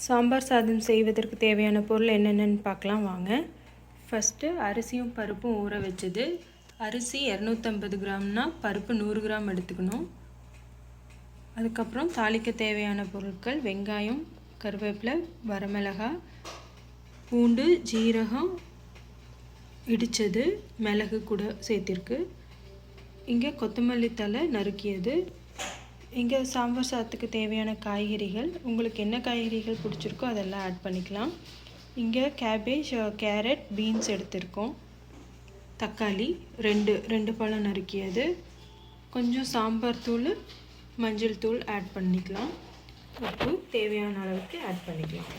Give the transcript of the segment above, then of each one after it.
சாம்பார் சாதம் செய்வதற்கு தேவையான பொருள் என்னென்னு பார்க்கலாம் வாங்க. ஃபஸ்ட்டு அரிசியும் பருப்பும் ஊற வச்சது. அரிசி 250 கிராம்னா பருப்பு 100 கிராம் எடுத்துக்கணும். அதுக்கப்புறம் தாளிக்க தேவையான பொருட்கள் வெங்காயம், கருவேப்பிலை, வரமிளகாய், பூண்டு, ஜீரகம் இடித்தது, மிளகு கூட சேர்த்திருக்கு. இங்கே கொத்தமல்லி தழை நறுக்கியது. இங்கே சாம்பார் சாதத்துக்கு தேவையான காய்கறிகள், உங்களுக்கு என்ன காய்கறிகள் பிடிச்சிருக்கோ அதெல்லாம் ஆட் பண்ணிக்கலாம். இங்கே கேபேஜ், கேரட், பீன்ஸ் எடுத்திருக்கோம். தக்காளி ரெண்டு பழம் நறுக்கியது. கொஞ்சம் சாம்பார் தூள், மஞ்சள் தூள் ஆட் பண்ணிக்கலாம். உப்பு தேவையான அளவுக்கு ஆட் பண்ணிக்கலாம்.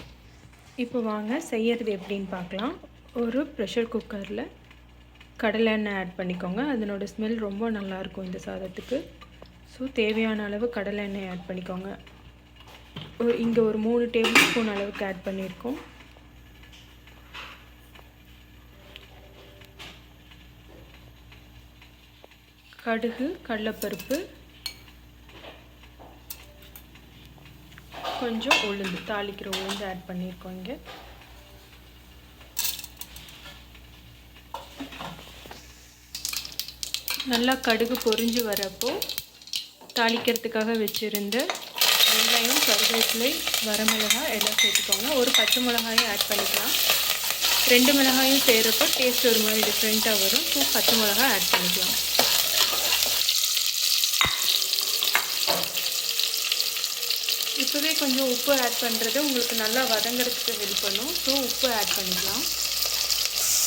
இப்போ வாங்க செய்யறது எப்படின்னு பார்க்கலாம். ஒரு ப்ரெஷர் குக்கரில் கடலை எண்ணெய் ஆட் பண்ணிக்கோங்க. அதனோட ஸ்மெல் ரொம்ப நல்லாயிருக்கும் இந்த சாதத்துக்கு. ஸோ தேவையான அளவு கடலை எண்ணெய் ஆட் பண்ணிக்கோங்க. இங்கே ஒரு 3 டேபிள் ஸ்பூன் அளவுக்கு ஆட் பண்ணியிருக்கோம். கடுகு, கடலைப்பருப்பு, கொஞ்சம் உளுந்து, தாளிக்கிற உளுந்து ஆட் பண்ணியிருக்கோம். இங்கே நல்லா கடுகு பொரிஞ்சு வரப்போ தாளிக்கிறதுக்காக வச்சுருந்த வெங்காயம், கருவேப்பிலை, வரமிளகாய் எல்லாம் சேர்த்துக்கோங்க. ஒரு பச்சை மிளகாயும் ஆட் பண்ணிக்கலாம். 2 மிளகாயும் செய்கிறப்போ டேஸ்ட் ஒரு மாதிரி டிஃப்ரெண்ட்டாக வரும். ஸோ பச்சை மிளகாய் ஆட் பண்ணிக்கலாம். இப்போவே கொஞ்சம் உப்பு ஆட் பண்ணுறது உங்களுக்கு நல்லா வதங்கிறதுக்கு ஹெல்ப் பண்ணும். ஸோ உப்பு ஆட் பண்ணிக்கலாம்.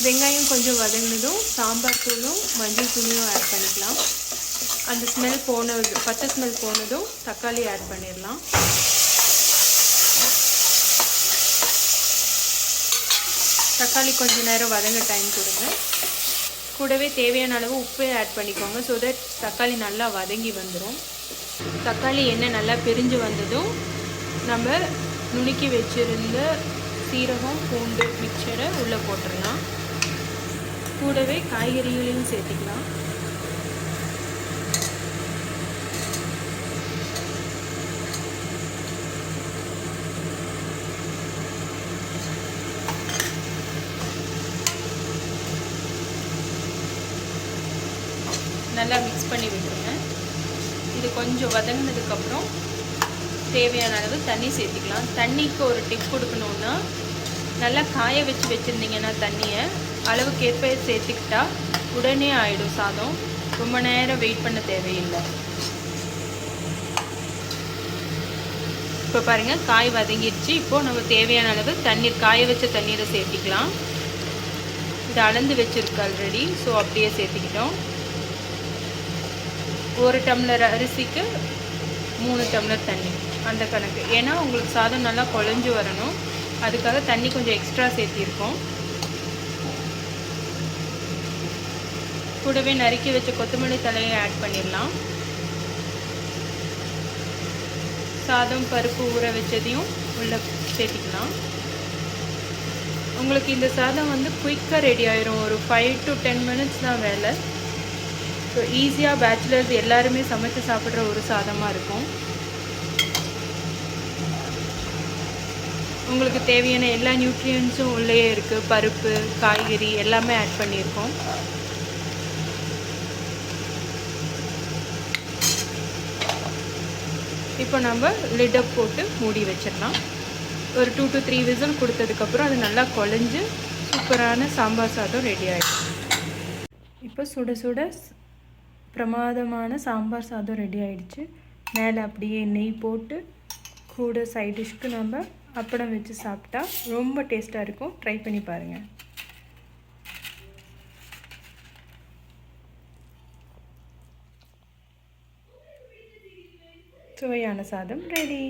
வெங்காயம் கொஞ்சம் வதங்கினதும் சாம்பார் தூளும் மஞ்சள் தூளையும் ஆட் பண்ணிக்கலாம். அந்த ஸ்மெல் பச்சை ஸ்மெல் போனதும் தக்காளி ஆட் பண்ணிடலாம். தக்காளி கொஞ்சம் நேரம் வதங்க டைம் கொடுங்க. கூடவே தேவையான அளவு உப்பே ஆட் பண்ணிக்கோங்க. ஸோ தட் தக்காளி நல்லா வதங்கி வந்துடும். தக்காளி எண்ணெய் நல்லா பிரிஞ்சு வந்ததும் நம்ம நுணுக்கி வச்சுருந்த சீரகம், பூண்டு மிக்சரை உள்ளே போட்டுடலாம். கூடவே காய்கறிகளையும் சேர்த்திக்கலாம். நல்லா மிக்ஸ் பண்ணி விட்டுருங்க. இது கொஞ்சம் வதங்கினதுக்கப்புறம் தேவையான அளவு தண்ணி சேர்த்திக்கலாம். தண்ணிக்கு ஒரு டிப் கொடுக்கணுன்னா, நல்லா காய வச்சுருந்தீங்கன்னா தண்ணியை அளவுக்கேற்ப சேர்த்துக்கிட்டா உடனே ஆகிடும் சாதம். ரொம்ப நேரம் வெயிட் பண்ண தேவையில்லை. இப்போ பாருங்கள், காய் வதங்கிடுச்சு. இப்போது நம்ம தேவையான அளவு தண்ணீர், காய வச்ச தண்ணீரை சேர்த்திக்கலாம். இதை அளந்து வச்சுருக்கு ஆல்ரெடி. ஸோ அப்படியே சேர்த்திக்கிட்டோம். 1 டம்ளர் அரிசிக்கு 3 டம்ளர் தண்ணி அந்த கணக்கு. ஏன்னா உங்களுக்கு சாதம் நல்லா குழஞ்சி வரணும். அதுக்காக தண்ணி கொஞ்சம் எக்ஸ்ட்ரா சேர்த்திருக்கோம். கூடவே நறுக்கி வச்ச கொத்தமல்லி தழையை ஆட் பண்ணிடலாம். சாதம், பருப்பு ஊற வச்சதையும் உள்ளே சேர்த்திக்கலாம். உங்களுக்கு இந்த சாதம் குயிக்காக ரெடி ஆயிரும். ஒரு 5 to 10 மினிட்ஸ் தான் வேலை. ஸோ ஈஸியாக பேச்சுலர்ஸ் எல்லாருமே சமைச்சு சாப்பிட்ற ஒரு சாதமாக இருக்கும். உங்களுக்கு தேவையான எல்லா நியூட்ரியன்ஸும் உள்ளே இருக்குது. பருப்பு, காய்கறி எல்லாமே ஆட் பண்ணியிருக்கோம். இப்போ நம்ம லிட்டை போட்டு மூடி வச்சிடலாம். ஒரு 2 to 3 விசில் கொடுத்ததுக்கப்புறம் அது நல்லா குழஞ்சு சூப்பரான சாம்பார் சாதம் ரெடி ஆகிடும். இப்போ சுட சுட பிரமாதமான சாம்பார் சாதம் ரெடி ஆகிடுச்சு. மேலே அப்படியே நெய் போட்டு கூட சைட் டிஷ்க்கு நம்ம அப்பளம் வச்சு சாப்பிட்டா ரொம்ப டேஸ்ட்டாக இருக்கும். ட்ரை பண்ணி பாருங்கள். சுவையான சாதம் ரெடி.